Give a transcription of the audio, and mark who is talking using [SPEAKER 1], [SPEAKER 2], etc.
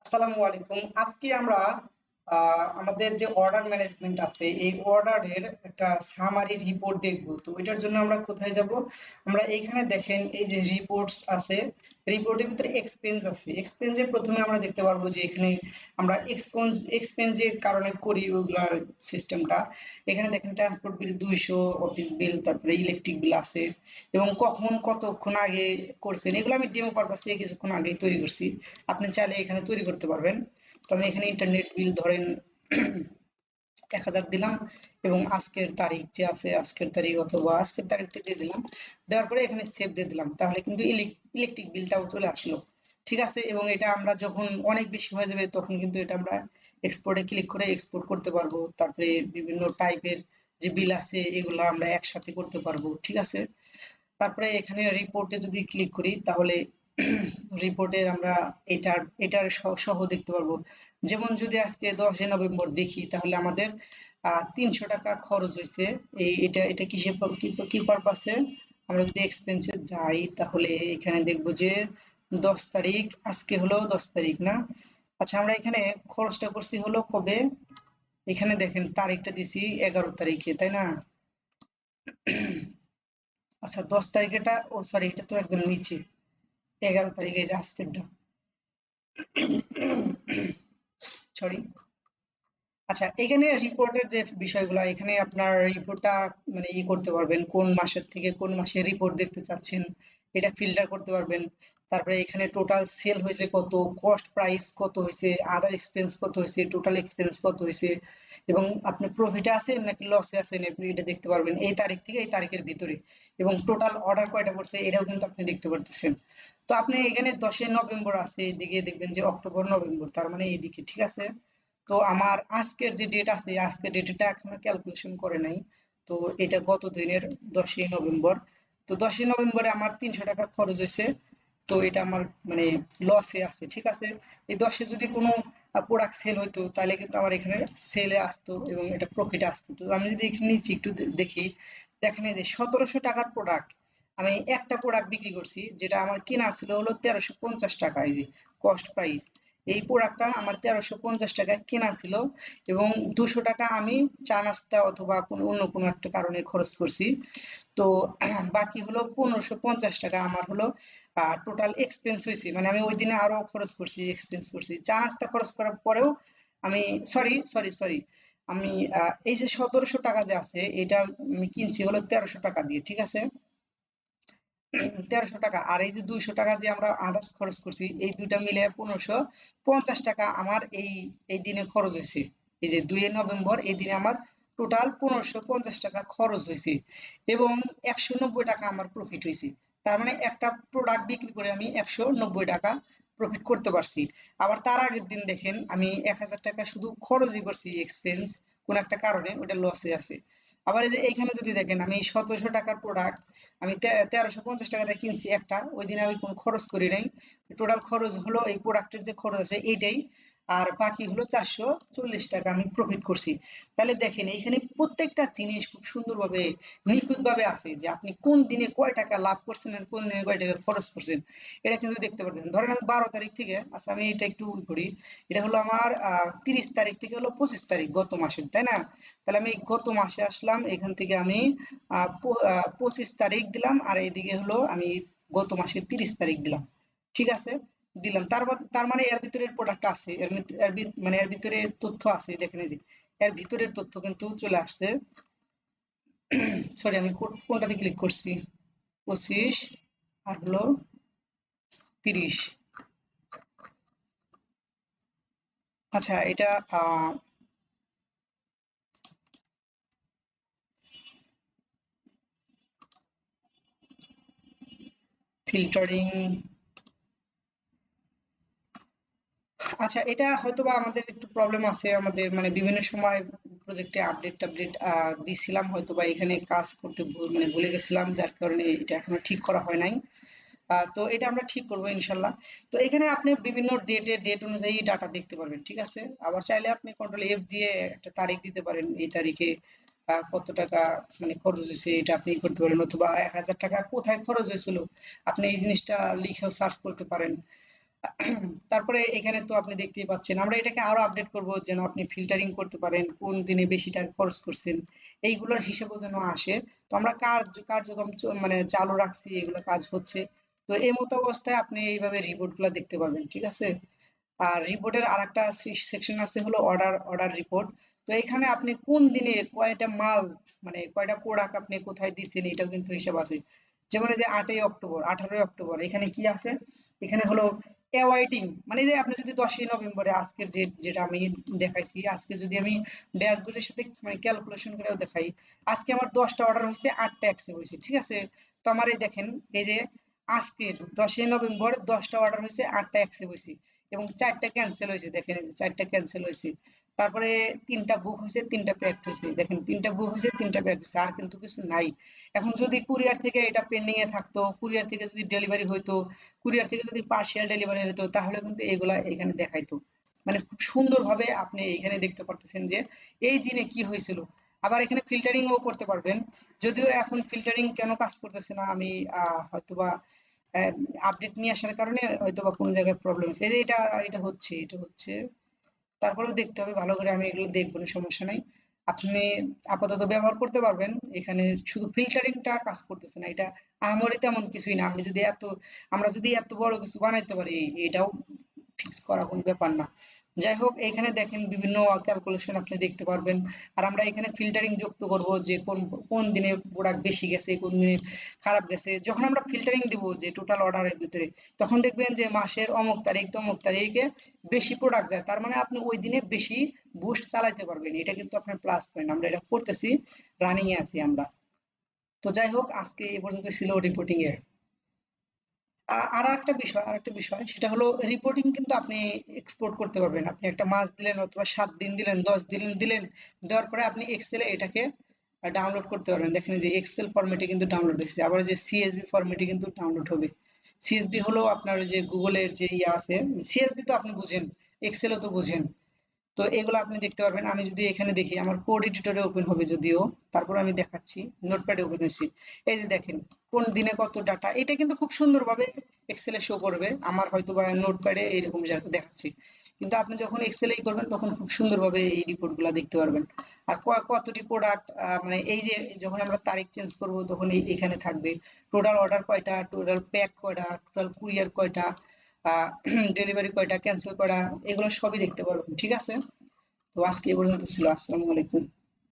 [SPEAKER 1] আসসালামু আলাইকুম। আজকে আমরা আমাদের যে অর্ডার ম্যানেজমেন্ট আছে এই অর্ডারের একটা সামারি রিপোর্ট দেখব। তো এটার জন্য আমরা কোথায় যাব? আমরা এখানে দেখেন এই যে রিপোর্টস আছে, রিপোর্টের ভিতরে এক্সপেন্স আছে। এক্সপেন্সের প্রথমে আমরা দেখতে পারবো যে এখানে আমরা এক্সপেন্সের কারণে করি ওগুলার সিস্টেমটা। এখানে দেখেন ট্রান্সপোর্ট বিল 200, অফিস বিল, তারপরে ইলেকট্রিক বিল আছে এবং কখন কতক্ষণ আগে করছেন এগুলো আমি ডেমো পারপাসে কিছুক্ষণ আগেই তৈরি করছি। আপনি চাইলে এখানে তৈরি করতে পারবেন। তো আমি এখানে ইন্টারনেট বিল ধরেন 1000 দিলাম এবং আজকের তারিখ যে আছে আজকের তারিখ অথবা আজকের তারিখটা দিয়ে দিলাম। দেওয়ার পরে এখানে সেভ দিয়ে দিলাম, তাহলে কিন্তু ইলেকট্রিক বিলটাও চলে আসলো। ঠিক আছে, এবং এটা আমরা যখন অনেক বেশি হয়ে যাবে তখন কিন্তু এটা আমরা এক্সপোর্টে ক্লিক করে এক্সপোর্ট করতে পারবো। তারপরে বিভিন্ন টাইপের যে বিল আছে এগুলো আমরা একসাথে করতে পারবো। ঠিক আছে, তারপরে এখানে রিপোর্টে যদি ক্লিক করি তাহলে রিপোর্টের আমরা এটার সহ দেখতে পারবো। যেমন যদি আজকে 10 নভেম্বর দেখি তাহলে আমাদের 300 টাকা খরচ হয়েছে। এটা এটা কিসে কি পারপাসে? আমরা যদি এক্সপেন্সে যাই তাহলে এখানে দেখবো যে 10 তারিখ, আজকে হলো 10 তারিখ না? আচ্ছা, আমরা এখানে খরচটা করছি হলো কবে? এখানে দেখেন তারিখটা দিছি 11 তারিখে, তাই না? আচ্ছা, 10 তারিখেটা, ও সরি, এটা তো একদম নিচে 11 তারিখে, এই যে আজকেরটা। সরি। আচ্ছা, এখানে রিপোর্টের যে বিষয়গুলো, এখানে আপনার রিপোর্টটা মানে করতে পারবেন কোন মাসের থেকে কোন মাসে রিপোর্ট দেখতে চাচ্ছেন, এটা ফিল্টার করতে পারবেন। তারপরে এখানে টোটাল সেল হয়েছে কত, কস্ট প্রাইস কত হয়েছে, আদার এক্সপেন্স কত হয়েছে, টোটাল এক্সপেন্স কত হয়েছে এবং আপনি প্রফিটে আছেন নাকি লসে আছেন আপনি এটা দেখতে পারবেন এই তারিখ থেকে এই তারিখের ভিতরে। এবং টোটাল অর্ডার কয়টা করছে এটাও কিন্তু আপনি দেখতে পারতেছেন। তো আপনি এখানে 10 নভেম্বর আছে, এদিকে দেখবেন যে অক্টোবর নভেম্বর, তার মানে এইদিকে। ঠিক আছে, তো আমার আজকের যে ডেট আছে আজকের ডেটটা এখনো ক্যালকুলেশন করে নাই। তো এটা গত দিনের 10 নভেম্বর। তো 10 নভেম্বরে আমার 300 টাকা খরচ হয়েছে। তো এটা আমার মানে লসে আছে। ঠিক আছে, এই 10 যদি কোনো প্রোডাক্ট সেল হইতো তাহলে কিন্তু আমার এখানে সেলে আসতো এবং এটা প্রফিটে আসতো। তো আমি যদি এখানে নিচে একটু দেখি, দেখেন এই যে 1700 টাকার প্রোডাক্ট আমি একটা প্রোডাক্ট বিক্রি করছি, যেটা আমার কেনা ছিল হলো 1350 টাকা। এই যে কস্ট প্রাইস, এই প্রোডাক্টটা আমার 1350 টাকায় কেনা ছিল এবং 200 টাকা আমি চা নাস্তা অথবা কোনো অন্য কোনো একটা কারণে খরচ করছি। তো বাকি হলো 1550 টাকা আমার হলো টোটাল এক্সপেন্স হয়েছে, মানে আমি ওই দিনে আরো খরচ করছি, এক্সপেন্স করছি, চা নাস্তা খরচ করার পরেও আমি সরি সরি সরি আমি এই যে 1700 টাকা যে আছে এটা আমি কিনছি হলো 1300 টাকা দিয়ে। ঠিক আছে, 1300 টাকা আর এই যে 200 টাকা যে আমরা আদার্স খরচ করছি, এই দুইটা মিলে 1550 টাকা আমার এই এই দিনে খরচ হয়েছে। এই যে 2 নভেম্বর এই দিনে আমার টোটাল 1550 টাকা খরচ হয়েছে এবং 190 টাকা আমার প্রফিট হয়েছে। তার মানে একটা প্রোডাক্ট বিক্রি করে আমি 190 টাকা প্রফিট করতে পারছি। আবার তার আগের দিন দেখেন আমি 1000 টাকা শুধু খরচই করছি, এক্সপেন্স কোন একটা কারণে ওটা লসে আছে। আবার এই যে এইখানে যদি দেখেন আমি 1700 টাকার প্রোডাক্ট আমি 1350 টাকা দিয়ে কিনছি একটা, ওই দিন আমি কোনো খরচ করি নাই। টোটাল খরচ হলো এই প্রোডাক্টের যে খরচ আছে এইটাই, আর বাকি হলো 440 টাকা আমি প্রফিট করছি। তাহলে দেখেন এইখানে প্রত্যেকটা জিনিস খুব সুন্দরভাবে নিখুঁত ভাবে আছে যে আপনি কোন দিনে কয় টাকা লাভ করছেন আর কোন দিনে কয় টাকা খরচ করছেন, এটা কিন্তু দেখতে পাচ্ছেন। ধরেন আমি 12 তারিখ থেকে, আচ্ছা আমি এটা একটু করি, এটা হলো আমার 30 তারিখ থেকে হলো 25 তারিখ গত মাসের, তাই না? তাহলে আমি গত মাসে আসলাম, এখান থেকে আমি 25 তারিখ দিলাম আর এইদিকে হলো আমি গত মাসের 30 তারিখ দিলাম। ঠিক আছে, দিলাম, তার মানে এর ভিতরে প্রোডাক্ট আছে, মানে এর ভিতরে তথ্য আছে। দেখেন এই যে এর ভিতরের তথ্য কিন্তু চলে আসছে। সরি, আমি কোনটাতে ক্লিক করছি? 25 আর হলো 30। আচ্ছা, এটা ফিল্টারিং। আচ্ছা, এটা হয়তোবা আমাদের একটু প্রবলেম আছে, আমাদের মানে বিভিন্ন সময় প্রজেক্টে আপডেট টাপডেট দিছিলাম, হয়তোবা এখানে কাজ করতে মানে ভুলে গেছিলাম, যার কারণে এটা এখনো ঠিক করা হয় নাই। তো এটা আমরা ঠিক করবো ইনশাল্লাহ। তো এখানে আপনি বিভিন্ন ডেট অনুযায়ী ডাটা দেখতে পারবেন। ঠিক আছে, আবার চাইলে আপনি কন্ট্রোল এফ দিয়ে একটা তারিখ দিতে পারেন, এই তারিখে কত টাকা মানে খরচ হয়েছে এটা আপনি করতে পারেন, অথবা 1000 টাকা কোথায় খরচ হয়েছিল আপনি এই জিনিসটা লিখেও সার্চ করতে পারেন। তারপরে এখানে তো আপনি দেখতেই পাচ্ছেন, আমরা এটাকে আরো আপডেট করব যেন আপনি ফিল্টারিং করতে পারেন, কোন দিনে বেশি টাকা খরচ করছেন, এইগুলোর হিসেবও যেন আসে। তো আমরা কার্যক্রম মানে চালু রাখছি, এগুলো কাজ হচ্ছে। তো এই মতো অবস্থায় আপনি এইভাবে রিপোর্ট গুলা দেখতে পারবেন, ঠিক আছে। আর রিপোর্টের আরেকটা সেকশন আছে হলো অর্ডার রিপোর্ট। তো এখানে আপনি কোন দিনে কয়টা মাল, মানে কয়টা প্রোডাক্ট আপনি কোথায় দিচ্ছেন, এটাও কিন্তু হিসাব আছে। যেমন এই যে 8ই অক্টোবর, 18ই অক্টোবর, এখানে কি আছে, এখানে হলো অ্যাওয়াইটিং, মানে এই যে আপনি যদি 10ই নভেম্বরে আজকের যেটা আমি দেখাইছি, আজকে যদি আমি ড্যাশবোর্ডের সাথে মানে ক্যালকুলেশন করেও দেখাই, আজকে আমার 10টা অর্ডার হয়েছে, 8টা অ্যাকসেপ্ট হয়েছে, ঠিক আছে। তো আমার এই দেখেন, এই যে আজকের 10ই নভেম্বর 10টা অর্ডার হয়েছে, 8টা অ্যাকসেপ্ট হয়েছে এবং 4টা ক্যান্সেল হয়েছে, দেখেন এই যে 4টা ক্যান্সেল হয়েছে। তারপরে 3টা বুক হয়েছে, 3টা প্যাকড হয়েছে, দেখেন 3টা বুক হয়েছে, 3টা প্যাকড হয়েছে, আর কিন্তু কিছু নাই। এখন যদি কুরিয়ার থেকে এটা পেন্ডিং এ থাকতো, কুরিয়ার থেকে যদি ডেলিভারি হইতো, কুরিয়ার থেকে যদি পার্সিয়াল ডেলিভারি হতো, তাহলে কিন্তু এগুলা এখানে দেখাইতো। মানে খুব সুন্দরভাবে আপনি এখানে দেখতে পারতেছেন যে এই দিনে কি হয়েছিল। আবার এখানে ফিল্টারিং ও করতে পারবেন। যদিও এখন ফিল্টারিং কেন কাজ করতেছে না, আমি হয়তোবা আপডেট নিয়ে আসার কারণে হয়তোবা কোনো জায়গায় প্রবলেম হচ্ছে। এই যে এটা হচ্ছে, তারপরেও দেখতে হবে ভালো করে, আমি এগুলো দেখবো না, সমস্যা নাই। আপনি আপাতত ব্যবহার করতে পারবেন। এখানে শুধু ফিল্টারিংটা কাজ করতেছে না, এটা আহামরি তেমন কিছুই না। আমরা যদি এত বড় কিছু বানাইতে পারি, এটাও ফিক্স করা কোনো ব্যাপার না। যাই হোক, এখানে দেখেন বিভিন্ন ক্যালকুলেশন আপনি দেখতে পারবেন। আর আমরা এখানে ফিল্টারিং যুক্ত করব যে কোন কোন দিনে প্রোডাক্ট বেশি গেছে, কোন দিনে খারাপ গেছে। যখন আমরা ফিল্টারিং দিব যে টোটাল অর্ডারের ভিতরে, তখন দেখবেন যে মাসের অমুক তারিখ তমুক তারিখে বেশি প্রোডাক্ট যায়, তার মানে আপনি ওই দিনে বেশি বুস্ট চালাতে পারবেন। এটা কিন্তু আপনার প্লাস পয়েন্ট, আমরা এটা করতেছি, রানিং এ আছি আমরা। তো যাই হোক, আজকে এই পর্যন্ত ছিল রিপোর্টিং এর। আর একটা বিষয় সেটা হলো, রিপোর্টিং কিন্তু আপনি এক্সপোর্ট করতে পারবেন। আপনি একটা মাস দিলেন অথবা 7 দিন দিলেন, 10 দিন দিলেন, দেওয়ার পরে আপনি এক্সেলে এটাকে ডাউনলোড করতে পারবেন। দেখেন যে এক্সেল ফরম্যাটে কিন্তু ডাউনলোড হয়েছে, আবার যে সিএসভি ফরম্যাটে কিন্তু ডাউনলোড হবে। সিএসভি হলো আপনার যে গুগলের যে ইয়ে আছে, সিএসভি তো আপনি বুঝেন, এক্সেলও তো বুঝেন। তো এগুলো আপনি দেখতে পারবেন। আমি যদি এখানে দেখি, আমার কোড এডিটরে ওপেন হবে যদিও, তারপর আমি দেখাচ্ছি। নোটপ্যাডে ওপেন হয়েছে, এই যে দেখেন কোন দিনে কত ডাটা, এটা কিন্তু খুব সুন্দরভাবে এক্সেলে শো করবে। আমার হয়তো বা নোটপ্যাডে এইরকম দেখাচ্ছে, কিন্তু আপনি যখন এক্সেলেই করবেন তখন খুব সুন্দরভাবে এই রিপোর্ট গুলা দেখতে পারবেন। আর কতটি প্রোডাক্ট, মানে এই যে যখন আমরা তারিখ চেঞ্জ করব, তখন এখানে থাকবে টোটাল অর্ডার কয়টা, টোটাল প্যাক কয়টা, টোটাল কুরিয়ার কয়টা, ডেলিভারি কয়টা, ক্যান্সেল করা, এগুলো সবই দেখতে পারবেন, ঠিক আছে। তো আজকে এই পর্যন্ত ছিল। আসসালামু আলাইকুম।